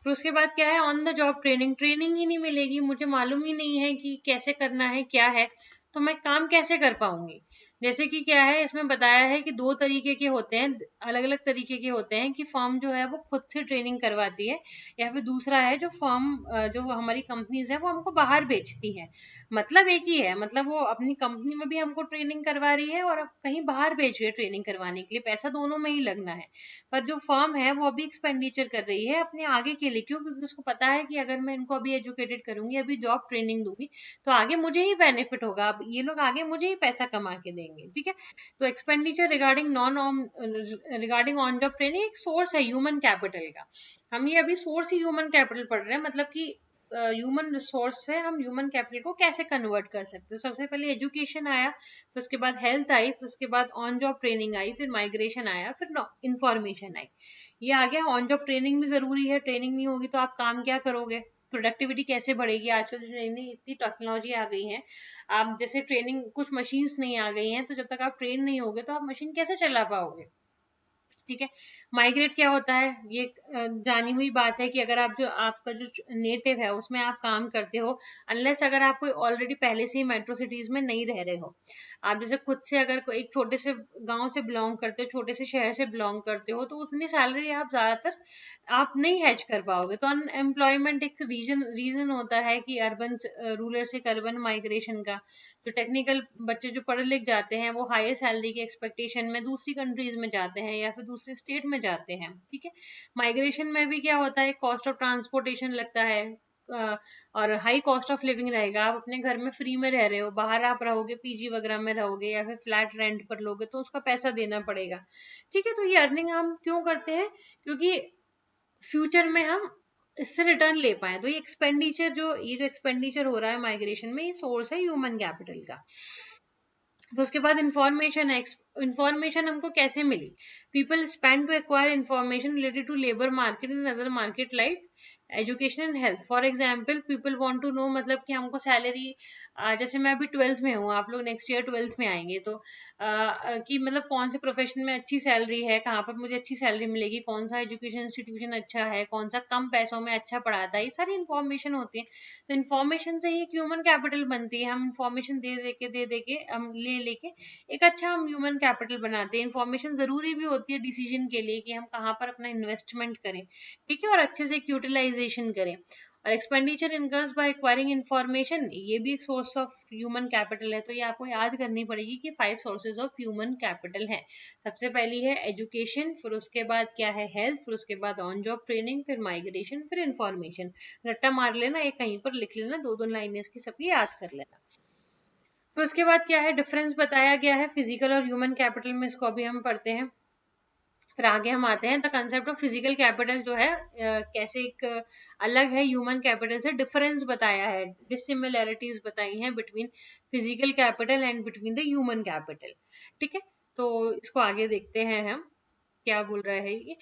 फिर उसके बाद क्या है, on the job training. Training ही नहीं मिलेगी, मुझे मालूम ही नहीं है कि कैसे करना है क्या है, तो मैं काम कैसे कर पाऊंगी। जैसे कि क्या है, इसमें बताया है कि दो तरीके के होते हैं, अलग अलग तरीके के होते हैं, कि फर्म जो है वो खुद से ट्रेनिंग करवाती है, या फिर दूसरा है जो फर्म जो हमारी कंपनीज है वो हमको बाहर बेचती है। मतलब एक ही है, मतलब वो अपनी कंपनी में भी हमको ट्रेनिंग करवा रही है और अब कहीं बाहर भेज रही है ट्रेनिंग करवाने के लिए, पैसा दोनों में ही लगना है। पर जो फर्म है वो अभी एक्सपेंडिचर कर रही है अपने आगे के लिए, क्यों? क्योंकि उसको पता है कि अगर मैं इनको अभी एजुकेटेड करूंगी, अभी जॉब ट्रेनिंग दूंगी, तो आगे मुझे ही बेनिफिट होगा, अब ये लोग आगे मुझे ही पैसा कमा के देंगे, ठीक है। तो expenditure regarding on job training एक सोर्स है ह्यूमन कैपिटल का। हम ये अभी सोर्स ही ह्यूमन कैपिटल पढ़ रहे हैं, मतलब कि ह्यूमन रिसोर्स है, हम ह्यूमन कैपिटल को कैसे कन्वर्ट कर सकते हैं। सबसे पहले एजुकेशन आया, फिर उसके बाद हेल्थ आई, फिर उसके बाद ऑन जॉब ट्रेनिंग आई, फिर माइग्रेशन आया, फिर इंफॉर्मेशन आई। ये आ गया। ऑन जॉब ट्रेनिंग भी जरूरी है, ट्रेनिंग नहीं होगी तो आप काम क्या करोगे, प्रोडक्टिविटी कैसे बढ़ेगी। आजकल जो ट्रेनिंग इतनी टेक्नोलॉजी आ गई है, आप जैसे ट्रेनिंग कुछ मशीन्स नहीं आ गई हैं, तो जब तक आप ट्रेन नहीं होगे तो आप मशीन कैसे चला पाओगे, ठीक है। माइग्रेट क्या होता है, ये जानी हुई बात है कि अगर आप जो आपका जो नेटिव है उसमें आप काम करते हो, अनलेस अगर आप कोई ऑलरेडी पहले से ही मेट्रो सिटीज में नहीं रह रहे हो, आप जैसे खुद से अगर कोई एक छोटे से गांव से बिलोंग करते हो, छोटे से शहर से बिलोंग करते हो, तो उतनी सैलरी आप ज्यादातर आप नहीं हैच कर पाओगे। तो अनएम्प्लॉयमेंट एक रीजन रीजन होता है कि अर्बन रूरल से अर्बन माइग्रेशन का। जो टेक्निकल बच्चे जो पढ़े लिख जाते हैं वो हायर सैलरी के एक्सपेक्टेशन में दूसरी कंट्रीज में जाते हैं या फिर दूसरे स्टेट में जाते हैं, ठीक है। माइग्रेशन में भी क्या होता है, कॉस्ट ऑफ ट्रांसपोर्टेशन लगता है, और हाई कॉस्ट ऑफ लिविंग रहेगा। आप अपने घर में फ्री में रह रहे हो, बाहर आप रहोगे पीजी वगैरह में रहोगे या फिर फ्लैट रेंट पर लोगे, तो उसका पैसा देना पड़ेगा, ठीक है। तो ये अर्निंग हम क्यों करते हैं, क्योंकि फ्यूचर में हम इससे रिटर्न ले पाए। तो ये जो एक्सपेंडिचर हो रहा है माइग्रेशन में, ये सोर्स है ह्यूमन कैपिटल का। तो उसके बाद इंफॉर्मेशन है। इंफॉर्मेशन हमको कैसे मिली, people spend to acquire information related to labour market and other market like education and health. For example people want to know, मतलब कि हमको सैलरी, जैसे मैं अभी 12th में हूँ, आप लोग नेक्स्ट ईयर 12th में आएंगे, तो कि मतलब कौन से प्रोफेशन में अच्छी सैलरी है, कहाँ पर मुझे अच्छी सैलरी मिलेगी, कौन सा एजुकेशन इंस्टीट्यूशन अच्छा है, कौन सा कम पैसों में अच्छा पढ़ाता है, ये सारी इन्फॉर्मेशन होती है। तो इन्फॉर्मेशन से ही एक ह्यूमन कैपिटल बनती है। हम इन्फॉर्मेशन दे दे के हम ले लेके एक अच्छा हम ह्यूमन कैपिटल बनाते हैं। इन्फॉर्मेशन जरूरी भी होती है डिसीजन के लिए, कि हम कहाँ पर अपना इन्वेस्टमेंट करें, ठीक है, और अच्छे से यूटिलाइजेशन करें। और expenditure incomes by acquiring information, ये भी एक सोर्स ऑफ ह्यूमन कैपिटल है। तो ये आपको याद करनी पड़ेगी कि 5 सोर्सेज ऑफ ह्यूमन कैपिटल है। सबसे पहली है एजुकेशन, फिर उसके बाद क्या है हेल्थ, फिर उसके बाद ऑन जॉब ट्रेनिंग, फिर माइग्रेशन, फिर इन्फॉर्मेशन। रट्टा मार लेना, एक कहीं पर लिख लेना, दो दो लाइनें इसकी सबकी याद कर लेना। फिर उसके बाद क्या है, डिफरेंस बताया गया है फिजिकल और ह्यूमन कैपिटल में, इसको अभी हम पढ़ते हैं। फिर आगे हम आते हैं, the concept of physical capital जो है कैसे एक अलग है ह्यूमन कैपिटल से, डिफरेंस बताया है, डिसिमिलैरिटीज बताई हैं between physical capital and between the human capital, ठीक है। तो इसको आगे देखते हैं हम क्या बोल रहा है ये।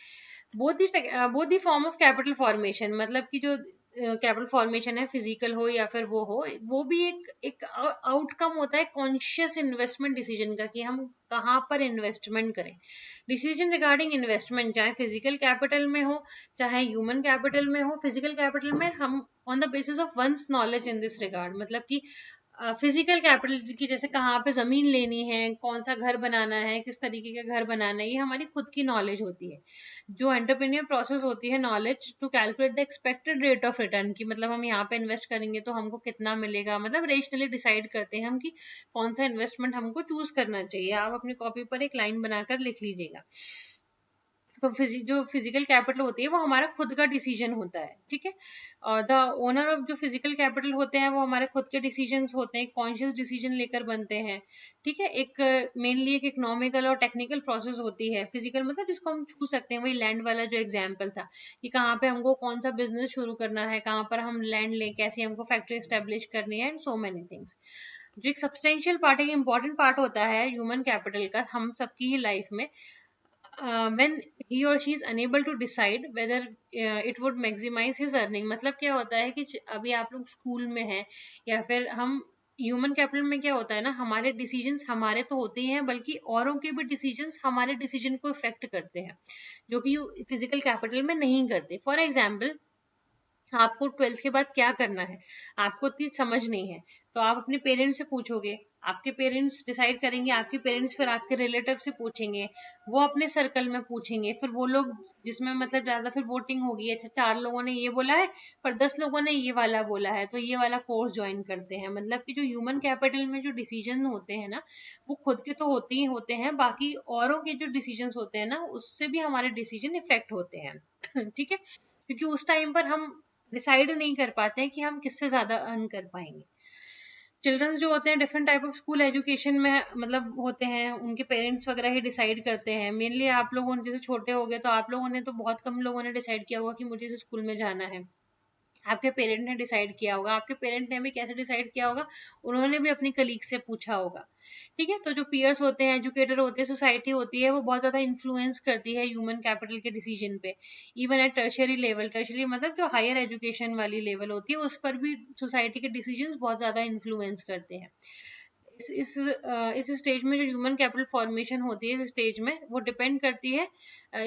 Both the form of capital formation, मतलब कि जो कैपिटल फॉर्मेशन है, फिजिकल हो या फिर वो भी एक आउटकम होता है कॉन्शियस इन्वेस्टमेंट डिसीजन का, कि हम कहाँ पर इन्वेस्टमेंट करें। डिसीजन रिगार्डिंग इन्वेस्टमेंट चाहे फिजिकल कैपिटल में हो चाहे ह्यूमन कैपिटल में हो। फिजिकल कैपिटल में हम on the basis of ones knowledge in this regard, मतलब कि फिजिकल कैपिटल की जैसे कहाँ पे जमीन लेनी है, कौन सा घर बनाना है, किस तरीके का घर बनाना है, ये हमारी खुद की नॉलेज होती है। जो एंटरप्रेन्योर प्रोसेस होती है knowledge to calculate the expected rate of return की, मतलब हम यहाँ पे इन्वेस्ट करेंगे तो हमको कितना मिलेगा, मतलब रेशनली डिसाइड करते हैं हम कि कौन सा इन्वेस्टमेंट हमको चूज करना चाहिए। आप अपनी कॉपी पर एक लाइन बनाकर लिख लीजिएगा। तो जो फिजिकल कैपिटल होती है वो हमारा खुद का डिसीजन होता है, ठीक है। और द ओनर ऑफ जो फिजिकल कैपिटल होते हैं वो हमारे खुद के डिसीजंस होते हैं, कॉन्शियस डिसीजन लेकर बनते हैं, ठीक है। एक मेनली एक इकोनॉमिकल और टेक्निकल प्रोसेस होती है। फिजिकल मतलब जिसको हम छू सकते हैं, वही लैंड वाला जो एग्जाम्पल था कि कहाँ पे हमको कौन सा बिजनेस शुरू करना है, कहाँ पर हम लैंड लें, कैसे हमको फैक्ट्री एस्टेब्लिश करनी है, एंड सो मेनी थिंग्स। जो एक सब्सटेंशियल पार्ट है, इंपॉर्टेंट पार्ट होता है ह्यूमन कैपिटल का हम सबकी ही लाइफ में, when he or she is unable to decide whether it would maximize his earning। मतलब क्या होता है कि अभी आप लोग स्कूल में हैं या फिर हम ह्यूमन कैपिटल में क्या होता है ना, हमारे डिसीजंस हमारे तो होते ही हैं बल्कि औरों के भी डिसीजंस हमारे डिसीजन को इफेक्ट करते हैं, जो कि फिजिकल कैपिटल में नहीं करते। फॉर एग्जाम्पल, आपको 12th के बाद क्या करना है, आपको इतनी समझ नहीं है, तो आप अपने पेरेंट्स से पूछोगे, आपके पेरेंट्स डिसाइड करेंगे, आपके पेरेंट्स फिर आपके रिलेटिव से पूछेंगे, वो अपने सर्कल में पूछेंगे, फिर वो लोग जिसमें मतलब ज्यादा फिर वोटिंग होगी, अच्छा 4 लोगों ने ये बोला है पर 10 लोगों ने ये वाला बोला है, तो ये वाला कोर्स ज्वाइन करते हैं। मतलब कि जो ह्यूमन कैपिटल में जो डिसीजन होते हैं ना, वो खुद के तो होते ही होते हैं, बाकी औरों के जो डिसीजन होते हैं ना, उससे भी हमारे डिसीजन इफेक्ट होते हैं ठीक है, क्योंकि उस टाइम पर हम डिसाइड नहीं कर पाते हैं कि हम किससे ज्यादा अर्न कर पाएंगे। चिल्ड्रंस जो होते हैं different type of school education में मतलब होते हैं, उनके पेरेंट्स वगैरह ही डिसाइड करते हैं। मेनली आप लोगों ने जैसे छोटे हो गए तो आप लोगों ने तो बहुत कम लोगों ने डिसाइड किया होगा कि मुझे इस स्कूल में जाना है, आपके पेरेंट ने डिसाइड किया होगा। आपके पेरेंट ने भी कैसे डिसाइड किया होगा, उन्होंने भी अपनी कलीग से पूछा होगा, ठीक है। तो जो पीयर्स होते हैं, एजुकेटर होते हैं, सोसाइटी होती है, वो बहुत ज्यादा इन्फ्लुएंस करती है ह्यूमन कैपिटल के डिसीजन पे। Even at tertiary level, tertiary मतलब जो हायर एजुकेशन वाली लेवल होती है, उस पर भी सोसाइटी के डिसीजन बहुत ज्यादा इन्फ्लुएंस करते हैं। इस स्टेज में जो ह्यूमन कैपिटल फॉर्मेशन होती है, इस स्टेज में वो डिपेंड करती है,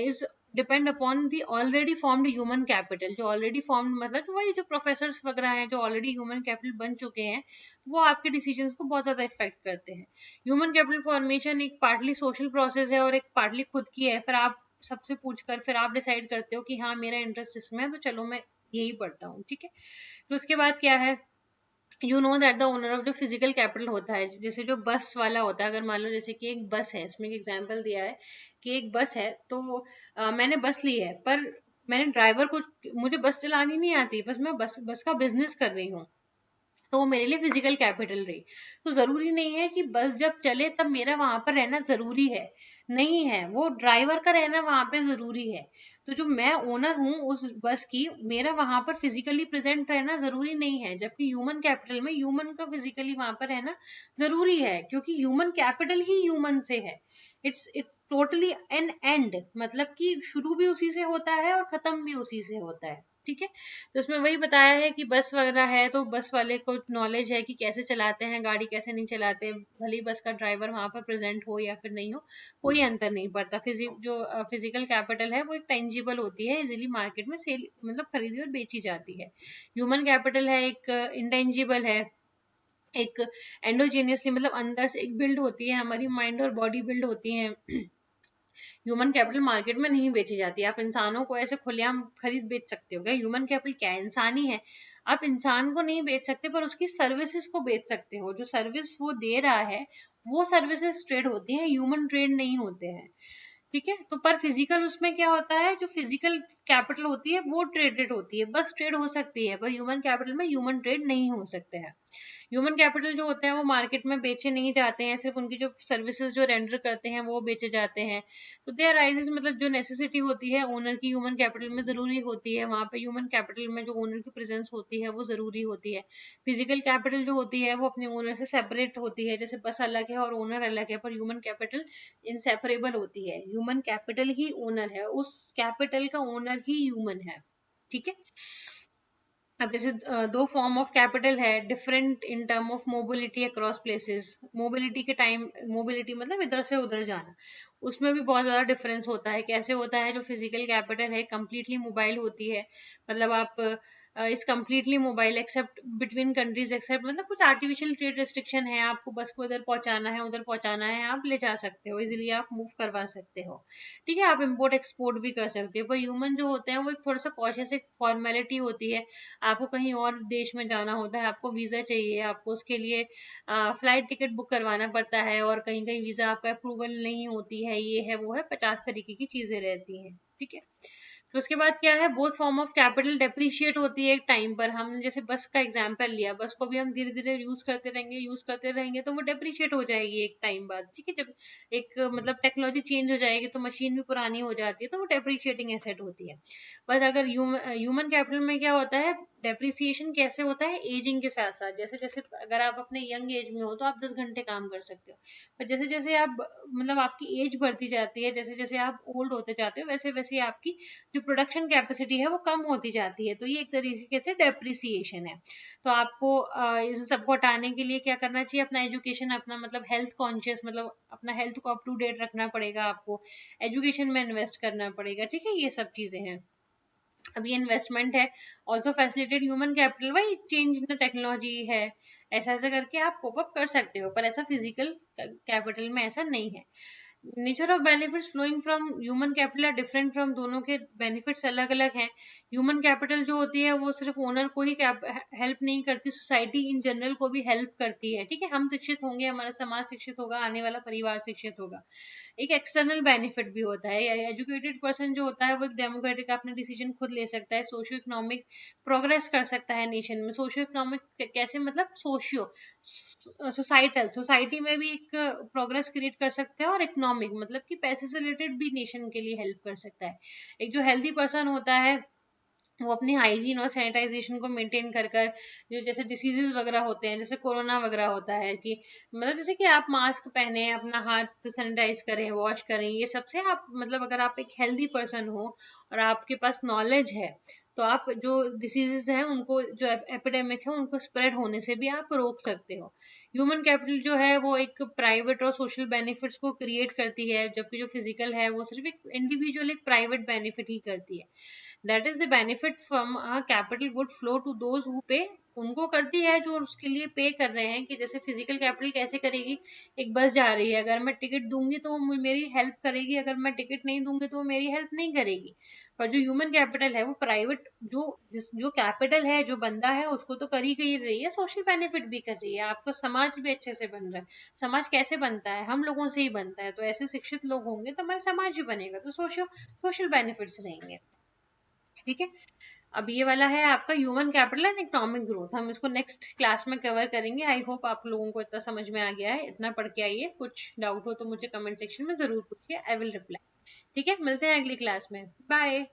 इस depend upon the already formed human capital. जो ऑलरेडी फॉर्म्ड मतलब जो वही जो प्रोफेसर वगैरह हैं जो ऑलरेडी ह्यूमन कैपिटल बन चुके हैं, वो आपके डिसीजंस को बहुत ज्यादा इफेक्ट करते हैं। ह्यूमन कैपिटल फॉर्मेशन एक पार्टली सोशल प्रोसेस है और एक पार्टली खुद की है। फिर आप सबसे पूछकर फिर आप डिसाइड करते हो कि हाँ मेरा इंटरेस्ट इसमें है, तो चलो मैं यही पढ़ता हूँ, ठीक है। तो उसके बाद क्या है, you know that the owner of जो फिजिकल कैपिटल होता है, जैसे जो बस वाला होता है, अगर मान लो जैसे कि एक बस है, इसमें एक एग्जांपल दिया है कि एक बस है, तो मैंने बस ली है पर मैंने ड्राइवर को, मुझे बस चलानी नहीं आती, बस मैं बस का बिजनेस कर रही हूँ, तो वो मेरे लिए फिजिकल कैपिटल रही। तो जरूरी नहीं है कि बस जब चले तब मेरा वहां पर रहना जरूरी है, नहीं है, वो ड्राइवर का रहना वहां पे जरूरी है। तो जो मैं ओनर हूँ उस बस की, मेरा वहां पर फिजिकली प्रेजेंट रहना जरूरी नहीं है, जबकि ह्यूमन कैपिटल में ह्यूमन का फिजिकली वहां पर रहना जरूरी है, क्योंकि ह्यूमन कैपिटल ही ह्यूमन से है। इट्स टोटली एन एंड, मतलब कि शुरू भी उसी से होता है और खत्म भी उसी से होता है, ठीक है। तो उसमें वही बताया है कि बस वगैरह है तो बस वाले को नॉलेज है कि कैसे चलाते हैं गाड़ी, कैसे नहीं चलाते, भले ही बस का ड्राइवर वहां पर प्रेजेंट हो या फिर नहीं हो, कोई अंतर नहीं पड़ता। जो फिजिकल कैपिटल है वो एक टेंजिबल होती है, इजीली मार्केट में सेल मतलब खरीदी और बेची जाती है। ह्यूमन कैपिटल है एक इंटेंजिबल है, एक एंडोजीनियसली मतलब अंदर से एक बिल्ड होती है, हमारी माइंड और बॉडी बिल्ड होती है। ह्यूमन कैपिटल मार्केट में नहीं बेची जाती। आप इंसानों को ऐसे खुलेआम खरीद बेच सकते हो क्या? ह्यूमन कैपिटल क्या है, इंसान ही है। आप इंसान को नहीं बेच सकते पर उसकी सर्विसेज को बेच सकते हो। जो सर्विस वो दे रहा है वो सर्विसेज ट्रेड होती है, ह्यूमन ट्रेड नहीं होते हैं, ठीक है। तो पर फिजिकल उसमें क्या होता है, जो फिजिकल कैपिटल होती है वो ट्रेडेड होती है, बस ट्रेड हो सकती है, पर ह्यूमन कैपिटल में ह्यूमन ट्रेड नहीं हो सकते हैं। ह्यूमन कैपिटल जो होते हैं वो मार्केट में बेचे नहीं जाते हैं, सिर्फ उनकी जो सर्विसेज जो रेंडर करते हैं वो बेचे जाते हैं। तो देयर राइजेस मतलब जो नेसेसिटी होती है ओनर की ह्यूमन कैपिटल में जरूरी होती है, वहां पे ह्यूमन कैपिटल में जो ओनर की प्रेजेंस होती है वो जरूरी होती है। फिजिकल कैपिटल जो होती है वो अपने ओनर से सेपरेट होती है, जैसे बस अलग है और ओनर अलग है, पर ह्यूमन कैपिटल इनसेपरेबल होती है। ह्यूमन कैपिटल ही ओनर है, उस कैपिटल का ओनर ही ह्यूमन है, ठीक है। अब जैसे दो फॉर्म ऑफ कैपिटल है, different in term of mobility across places. Mobility के टाइम, मोबिलिटी मतलब इधर से उधर जाना, उसमें भी बहुत ज्यादा डिफरेंस होता है। कैसे होता है, जो फिजिकल कैपिटल है कंप्लीटली मोबाइल होती है, मतलब आप is completely mobile except between countries except, मतलब कुछ आर्टिफिशियल ट्रेड रिस्ट्रिक्शन है, आपको बस को इधर पहुंचाना है उधर पहुंचाना है, आप ले जा सकते हो इजिली, आप मूव करवा सकते हो, ठीक है, आप इम्पोर्ट एक्सपोर्ट भी कर सकते हो। पर ह्यूमन जो होते हैं वो एक थोड़ा सा कॉशियस, एक फॉर्मेलिटी होती है, आपको कहीं और देश में जाना होता है, आपको वीजा चाहिए, आपको उसके लिए फ्लाइट टिकट बुक करवाना पड़ता है, और कहीं कहीं वीजा आपका अप्रूवल नहीं होती है, ये है वो है, 50 तरीके की चीजें रहती हैं, ठीक है। तो उसके बाद क्या है, both form of capital depreciate होती है एक टाइम पर। हम जैसे बस का एग्जांपल लिया, बस को भी हम धीरे धीरे यूज करते रहेंगे तो वो डेप्रिशिएट हो जाएगी एक टाइम बाद, ठीक है। जब एक मतलब टेक्नोलॉजी चेंज हो जाएगी तो मशीन भी पुरानी हो जाती है, तो वो डेप्रिशिएटिंग एसेट होती है। बस अगर ह्यूमन कैपिटल में क्या होता है, डेप्रिसिएशन कैसे होता है, एजिंग के साथ साथ, जैसे जैसे अगर आप अपने यंग एज में हो तो आप 10 घंटे काम कर सकते हो, पर जैसे जैसे आप मतलब आपकी एज बढ़ती जाती है, जैसे जैसे आप ओल्ड होते जाते हो, वैसे वैसे आपकी जो प्रोडक्शन कैपेसिटी है वो कम होती जाती है, तो ये एक तरीके से डेप्रिसिएशन है। तो आपको इस सबको हटाने के लिए क्या करना चाहिए, अपना एजुकेशन, अपना मतलब हेल्थ कॉन्शियस, मतलब अपना हेल्थ को अप टू डेट रखना पड़ेगा, आपको एजुकेशन में इन्वेस्ट करना पड़ेगा, ठीक है, ये सब चीजें हैं। अब ये इन्वेस्टमेंट है, ऑल्सो फैसिलिटेड ह्यूमन कैपिटल, वही चेंज इन द टेक्नोलॉजी है, ऐसा ऐसा करके आप कोप अप कर सकते हो, पर ऐसा फिजिकल कैपिटल में ऐसा नहीं है। Nature of benefits flowing from human capital are different from, दोनों के बेनिफिट्स अलग अलग हैं। ह्यूमन कैपिटल जो होती है वो सिर्फ ओनर को ही हेल्प नहीं करती, सोसाइटी इन जनरल को भी हेल्प करती है, ठीक है। हम शिक्षित होंगे, हमारा समाज शिक्षित होगा, आने वाला परिवार शिक्षित होगा। एक एक्सटर्नल बेनिफिट भी होता है, एजुकेटेड पर्सन जो होता है वो एक डेमोक्रेटिक अपने डिसीजन खुद ले सकता है, सोशियो इकोनॉमिक प्रोग्रेस कर सकता है नेशन में। सोशियो इकोनॉमिक कैसे, मतलब सोशियो सोसाइटल, सोसाइटी में भी एक प्रोग्रेस क्रिएट कर सकते हैं, और इकोनॉमिक मतलब कि पैसे से रिलेटेड भी नेशन के लिए हेल्प कर सकता है। एक जो हेल्दी पर्सन होता है वो अपनी हाइजीन और सैनिटाइजेशन को मेंटेन कर कर, जो जैसे डिसीजेज वगैरह होते हैं, जैसे कोरोना वगैरह होता है, कि मतलब जैसे कि आप मास्क पहने, अपना हाथ सैनिटाइज करें, वॉश करें, ये सबसे आप मतलब अगर आप एक हेल्दी पर्सन हो और आपके पास नॉलेज है, तो आप जो डिसीजेज हैं उनको, जो एपिडेमिक है उनको स्प्रेड होने से भी आप रोक सकते हो। ह्यूमन कैपिटल जो है वो एक प्राइवेट और सोशल बेनिफिट्स को क्रिएट करती है, जबकि जो फिजिकल है वो सिर्फ एक इंडिविजुअल, एक प्राइवेट बेनिफिट ही करती है। That is the benefit from capital would flow to those who pay, उनको करती है जो उसके लिए पे कर रहे हैं, कि जैसे फिजिकल कैपिटल कैसे करेगी, एक बस जा रही है, अगर मैं टिकट दूंगी तो वो मेरी हेल्प करेगी, अगर मैं टिकट नहीं दूंगी तो वो मेरी हेल्प नहीं करेगी। पर जो ह्यूमन कैपिटल है वो प्राइवेट, जो कैपिटल है, जो बंदा है, उसको तो कर ही रही है, सोशल बेनिफिट भी कर रही है, आपका समाज भी अच्छे से बन रहा है। समाज कैसे बनता है, हम लोगों से ही बनता है, तो ऐसे शिक्षित लोग होंगे तो हमारा समाज भी बनेगा, तो सोशल बेनिफिट्स रहेंगे, ठीक है। अब ये वाला है आपका human capital and economic growth, हम इसको नेक्स्ट क्लास में कवर करेंगे। आई होप आप लोगों को इतना समझ में आ गया है, इतना पढ़ के आइए, कुछ डाउट हो तो मुझे कमेंट सेक्शन में जरूर पूछिए, आई विल रिप्लाई, ठीक है। मिलते हैं अगली क्लास में, बाय।